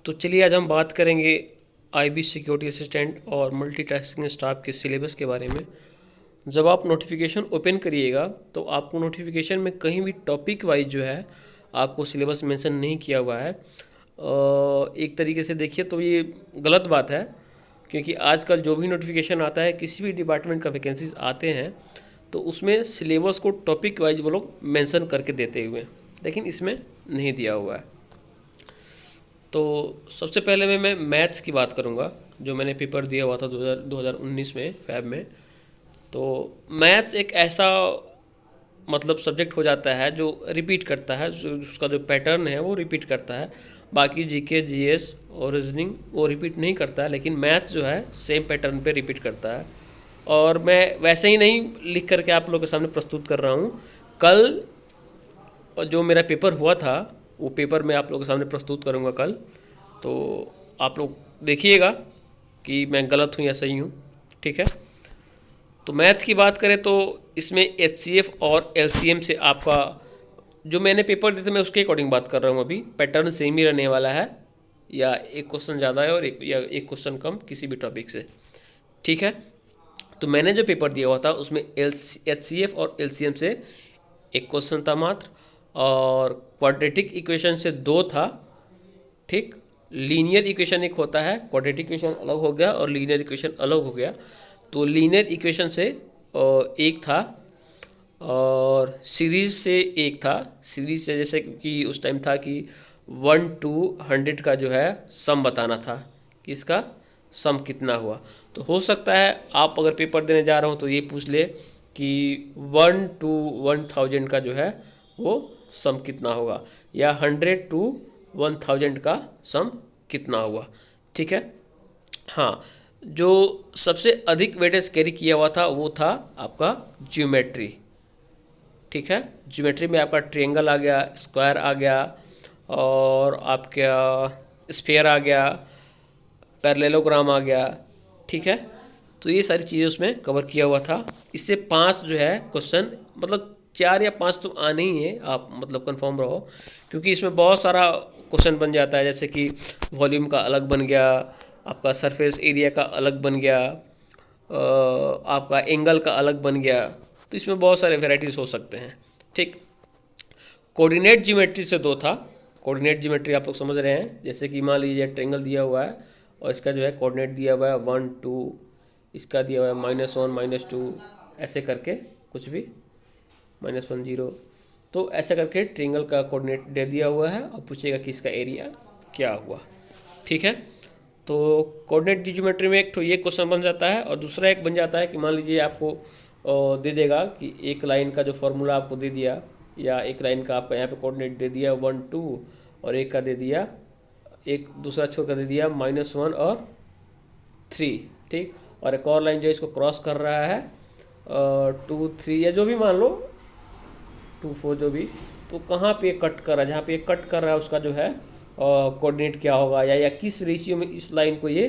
तो चलिए आज हम बात करेंगे आईबी सिक्योरिटी असिस्टेंट और मल्टीटास्किंग स्टाफ के सिलेबस के बारे में। जब आप नोटिफिकेशन ओपन करिएगा तो आपको नोटिफिकेशन में कहीं भी टॉपिक वाइज जो है आपको सिलेबस मेंशन नहीं किया हुआ है। एक तरीके से देखिए तो ये गलत बात है, क्योंकि आजकल जो भी नोटिफिकेशन आता है किसी भी डिपार्टमेंट का वैकेंसीज आते हैं तो उसमें सिलेबस को टॉपिक वाइज वो लोग मेंशन करके देते हुए, लेकिन इसमें नहीं दिया हुआ है। तो सबसे पहले मैं मैथ्स की बात करूंगा, जो मैंने पेपर दिया हुआ था 2019 में फैब में। तो मैथ्स एक ऐसा मतलब सब्जेक्ट हो जाता है जो रिपीट करता है, उसका जो पैटर्न है वो रिपीट करता है। बाकी जीके जीएस और रीजनिंग वो रिपीट नहीं करता है, लेकिन मैथ्स जो है सेम पैटर्न पे रिपीट करता है। और मैं वैसे ही नहीं लिख करके आप लोगों के सामने प्रस्तुत कर रहा हूँ। कल जो मेरा पेपर हुआ था वो पेपर मैं आप लोगों के सामने प्रस्तुत करूँगा कल। तो आप लोग देखिएगा कि मैं गलत हूँ या सही हूँ, ठीक है। तो मैथ की बात करें तो इसमें एचसीएफ और एलसीएम से आपका जो मैंने पेपर दिए थे मैं उसके अकॉर्डिंग बात कर रहा हूँ। अभी पैटर्न सेम ही रहने वाला है, या एक क्वेश्चन ज़्यादा है और एक क्वेश्चन कम किसी भी टॉपिक से, ठीक है। तो मैंने जो पेपर दिया हुआ था उसमें एचसीएफ और एलसीएम से एक क्वेश्चन था मात्र, और क्वाड्रेटिक इक्वेशन से दो था, ठीक। लीनियर इक्वेशन एक होता है, क्वाड्रेटिक इक्वेशन अलग हो गया और लीनियर इक्वेशन अलग हो गया। तो लीनियर इक्वेशन से एक था, और सीरीज से एक था। सीरीज से जैसे कि उस टाइम था कि 1 to 100 का जो है सम बताना था कि इसका सम कितना हुआ। तो हो सकता है आप अगर पेपर देने जा रहे हो तो ये पूछ ले कि 1 to 1000 का जो है वो सम कितना होगा, या 100 to 1000 का सम कितना हुआ, ठीक है। हाँ, जो सबसे अधिक वेटेज कैरी किया हुआ था वो था आपका ज्योमेट्री, ठीक है। ज्योमेट्री में आपका ट्रायंगल आ गया, स्क्वायर आ गया, और आपका स्फीयर आ गया, पैरेललोग्राम आ गया, ठीक है। तो ये सारी चीज़ें उसमें कवर किया हुआ था। इससे 5 जो है क्वेश्चन, मतलब 4 या 5 तो आने ही है, आप मतलब कंफर्म रहो, क्योंकि इसमें बहुत सारा क्वेश्चन बन जाता है। जैसे कि वॉल्यूम का अलग बन गया, आपका सरफेस एरिया का अलग बन गया, आपका एंगल का अलग बन गया। तो इसमें बहुत सारे वेराइटीज़ हो सकते हैं, ठीक। कोऑर्डिनेट ज्योमेट्री से दो था। कोऑर्डिनेट ज्योमेट्री आप लोग समझ रहे हैं, जैसे कि मान लीजिए ट्रायंगल दिया हुआ है और इसका जो है कोऑर्डिनेट दिया हुआ है 1 2, इसका दिया हुआ है -1 -2, ऐसे करके कुछ भी -1 0। तो ऐसे करके ट्रायंगल का कोऑर्डिनेट दे दिया हुआ है और पूछेगा कि इसका एरिया क्या हुआ, ठीक है। तो कोऑर्डिनेट ज्योमेट्री में एक तो ये क्वेश्चन बन जाता है, और दूसरा एक बन जाता है कि मान लीजिए आपको दे देगा कि एक लाइन का जो फॉर्मूला आपको दे दिया, या एक लाइन का आपका यहाँ पे कोऑर्डिनेट दे दिया 1 2, और एक का दे दिया, एक दूसरा छोर का दे दिया -1 और 3, ठीक। और एक और लाइन जो इसको क्रॉस कर रहा है 2 3, या जो भी मान लो 2 4 जो भी। तो कहाँ पे कट कर रहा है, जहाँ पे कट कर रहा है उसका जो है कोऑर्डिनेट क्या होगा, या किस रेशियो में इस लाइन को ये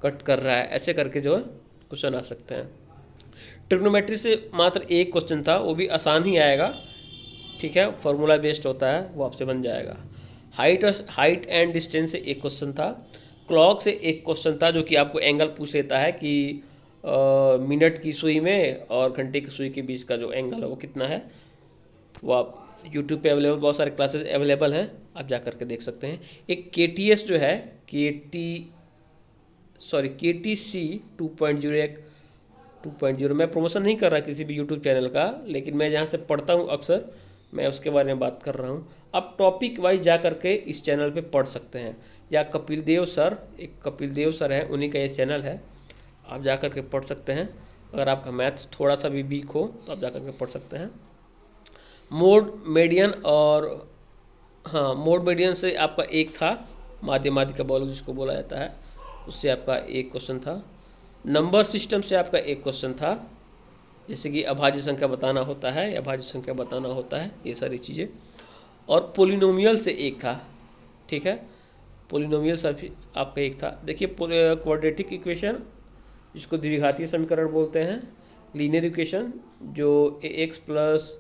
कट कर रहा है, ऐसे करके जो है क्वेश्चन आ सकते हैं। ट्रिग्नोमेट्री से मात्र एक क्वेश्चन था, वो भी आसान ही आएगा, ठीक है। फार्मूला बेस्ड होता है, वो आपसे बन जाएगा। हाइट एंड डिस्टेंस से एक क्वेश्चन था। क्लॉक से एक क्वेश्चन था, जो कि आपको एंगल पूछ लेता है कि मिनट की सुई में और घंटे की सुई के बीच का जो एंगल है वो कितना है। वो आप यूट्यूब पे अवेलेबल बहुत सारे क्लासेस अवेलेबल हैं, आप जा करके देख सकते हैं। एक KTS जो है KTC 2.0, एक 2.0, मैं प्रमोशन नहीं कर रहा किसी भी यूट्यूब चैनल का, लेकिन मैं जहाँ से पढ़ता हूँ अक्सर मैं उसके बारे में बात कर रहा हूँ। आप टॉपिक वाइज जा करके इस चैनल पे पढ़ सकते हैं, या कपिल देव सर, एक कपिल देव सर है, उन्हीं का ये चैनल है, आप जा करके पढ़ सकते हैं। अगर आपका मैथ्स थोड़ा सा भी वीक हो तो आप जा करके पढ़ सकते हैं। मोड मीडियन, और हाँ, मोड मीडियन से आपका एक था, माध्यमाधिका बॉल जिसको बोला जाता है, उससे आपका एक क्वेश्चन था। नंबर सिस्टम से आपका एक क्वेश्चन था, जैसे कि अभाज्य संख्या बताना होता है या भाज्य संख्या बताना होता है, ये सारी चीज़ें। और पोलिनोमियल से एक था, ठीक है। पोलिनोमियल से भी आपका एक था। देखिए क्वाड्रेटिक इक्वेशन जिसको द्विघातीय समीकरण बोलते हैं, लीनियर इक्वेशन जो ax प्लस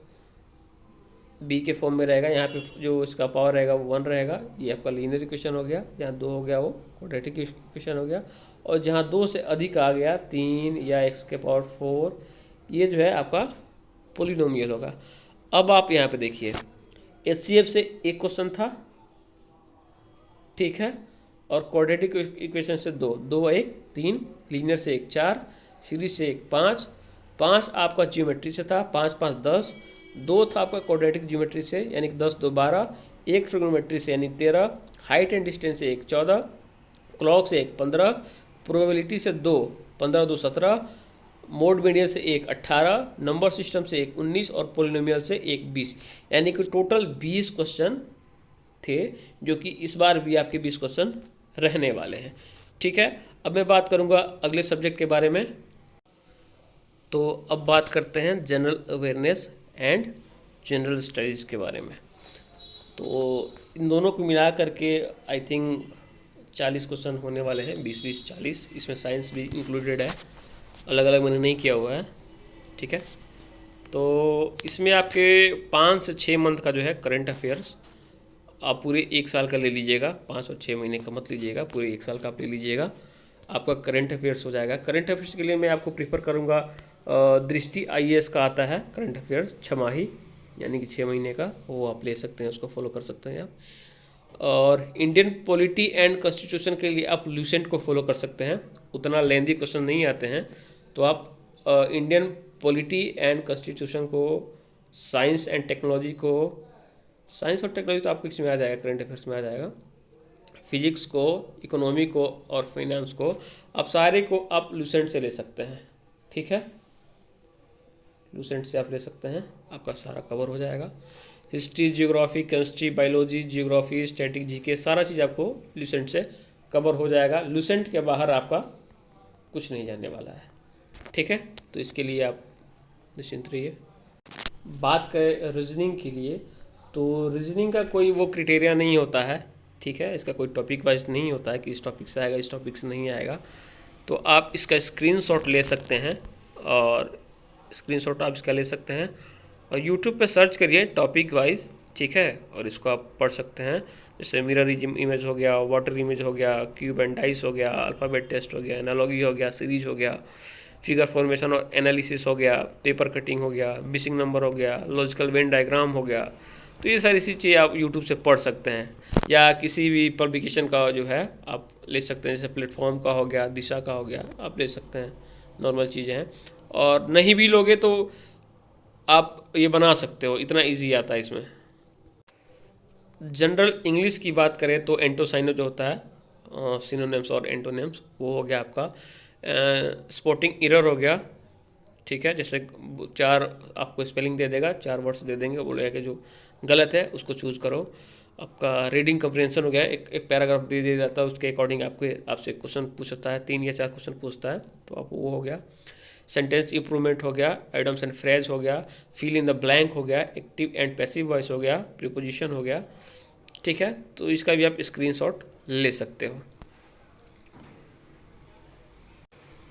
बी के फॉर्म में रहेगा। यहाँ पे जो इसका पावर रहेगा वो 1 रहेगा। ये आपका लीनियर इक्वेशन हो गया। जहाँ 2 हो गया वो क्वाड्रेटिक इक्वेशन हो गया। और जहाँ 2 से अधिक आ गया 3 या x के पावर 4, ये जो है आपका पोलिनोमियल होगा। अब आप यहाँ पे देखिए, HCF से एक क्वेश्चन था, ठीक है, और क्वाड्रेटिक इक्वेशन से 2, 2 1 3, लीनियर से 1 4, सीरीज से 1 5, 5 आपका ज्योमेट्री से था, 5 5 10, 2 था आपका क्वाड्रेटिक ज्योमेट्री से यानी कि 10 2 12, 1 ट्रिग्नोमेट्री से यानी 13, हाइट एंड डिस्टेंस से 1 14, क्लॉक से 1 15, प्रोबेबिलिटी से 2 15 2 17, मोड मीडियन से 1 18, नंबर सिस्टम से 1 19 और पोलिनोमियल से 1 20, यानी कि टोटल 20 क्वेश्चन थे, जो कि इस बार भी आपके 20 क्वेश्चन रहने वाले हैं। ठीक है, अब मैं बात करूंगा अगले सब्जेक्ट के बारे में। तो अब बात करते हैं general awareness and general studies के बारे में। तो इन दोनों को मिला करके आई थिंक 40 क्वेश्चन होने वाले हैं, 20 20 40। इसमें साइंस भी इंक्लूडेड है, अलग अलग मैंने नहीं किया हुआ है। ठीक है, तो इसमें आपके 5 से 6 मंथ का जो है करंट अफेयर्स आप पूरे 1 साल का ले लीजिएगा, 5 और 6 महीने का मत लीजिएगा, पूरे 1 साल का आप ले लीजिएगा, आपका करंट अफेयर्स हो जाएगा। करंट अफेयर्स के लिए मैं आपको प्रीफर करूँगा दृष्टि IAS का आता है करंट अफेयर्स छमाही, यानी कि 6 महीने का, वो आप ले सकते हैं, उसको फॉलो कर सकते हैं आप। और इंडियन पॉलिटी एंड कॉन्स्टिट्यूशन के लिए आप लूसेंट को फॉलो कर सकते हैं, उतना लेंदी क्वेश्चन नहीं आते हैं। तो आप इंडियन पॉलिटी एंड कॉन्स्टिट्यूशन को, साइंस एंड टेक्नोलॉजी को, साइंस और टेक्नोलॉजी तो आपको इसमें आ जाएगा, करंट अफेयर्स में आ जाएगा, फिजिक्स को, इकोनॉमी को और फाइनेंस को, आप सारे को आप लूसेंट से ले सकते हैं। ठीक है, लूसेंट से आप ले सकते हैं, आपका सारा कवर हो जाएगा। History, geography, chemistry, biology, geography, static, GK, सारा चीज़ आपको लूसेंट से कवर हो जाएगा। लूसेंट के बाहर आपका कुछ नहीं जाने वाला है। ठीक है, तो इसके लिए आप निश्चिंत रहिए। बात करें रीजनिंग के लिए, तो रीजनिंग का कोई वो क्राइटेरिया नहीं होता है। ठीक है, इसका कोई टॉपिक वाइज नहीं होता है कि इस टॉपिक से आएगा, इस टॉपिक से नहीं आएगा। तो आप इसका स्क्रीनशॉट ले सकते हैं, और स्क्रीनशॉट आप इसका ले सकते हैं और यूट्यूब पे सर्च करिए टॉपिक वाइज। ठीक है, और इसको आप पढ़ सकते हैं। जैसे मिरर इमेज हो गया, वाटर इमेज हो गया, क्यूब एंड डाइस हो गया, अल्फ़ाबेट टेस्ट हो गया, एनालॉगी हो गया, सीरीज हो गया, फिगर फॉर्मेशन और एनालिसिस हो गया, पेपर कटिंग हो गया, मिसिंग नंबर हो गया, लॉजिकल वेन डायग्राम हो गया। तो ये सारी चीज़ें आप यूट्यूब से पढ़ सकते हैं, या किसी भी पब्लिकेशन का जो है आप ले सकते हैं, जैसे प्लेटफॉर्म का हो गया, दिशा का हो गया, आप ले सकते हैं। नॉर्मल चीज़ें हैं, और नहीं भी लोगे तो आप ये बना सकते हो, इतना इजी आता है इसमें। जनरल इंग्लिश की बात करें तो एंटोसाइनो जो होता है, सिनोनिम्स और एंटोनिम्स, वो हो गया आपका। स्पोर्टिंग एरर हो गया। ठीक है, जैसे 4 आपको स्पेलिंग दे देगा, 4 वर्ड्स दे देंगे, बोलेगा कि जो गलत है उसको चूज़ करो। आपका रीडिंग कम्प्रीहेंशन हो गया, एक पैराग्राफ दे दिया जाता है, उसके अकॉर्डिंग आपसे क्वेश्चन पूछता है, 3 या 4 क्वेश्चन पूछता है, तो आपको वो हो गया। सेंटेंस इंप्रूवमेंट हो गया, आइटम्स एंड फ्रेज हो गया, फिल इन द ब्लैंक हो गया, एक्टिव एंड पैसिव वॉइस हो गया, प्रीपोजिशन हो गया। ठीक है, तो इसका भी आप स्क्रीनशॉट ले सकते हो।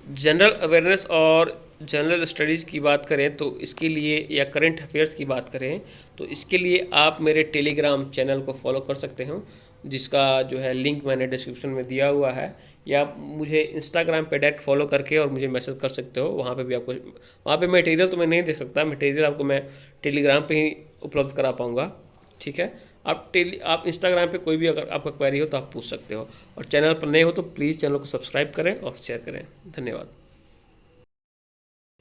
जनरल अवेयरनेस और जनरल स्टडीज़ की बात करें तो इसके लिए, या करंट अफेयर्स की बात करें तो इसके लिए आप मेरे टेलीग्राम चैनल को फॉलो कर सकते हो, जिसका जो है लिंक मैंने डिस्क्रिप्शन में दिया हुआ है, या आप मुझे इंस्टाग्राम पे डायरेक्ट फॉलो करके और मुझे मैसेज कर सकते हो। वहाँ पे भी आपको, वहाँ पे मटेरियल तो मैं नहीं दे सकता, मटेरियल आपको मैं टेलीग्राम पे ही उपलब्ध करा पाऊँगा। ठीक है, आप इंस्टाग्राम पे कोई भी अगर आपका क्वेरी हो तो आप पूछ सकते हो, और चैनल पर नए हो तो प्लीज़ चैनल को सब्सक्राइब करें और शेयर करें। धन्यवाद।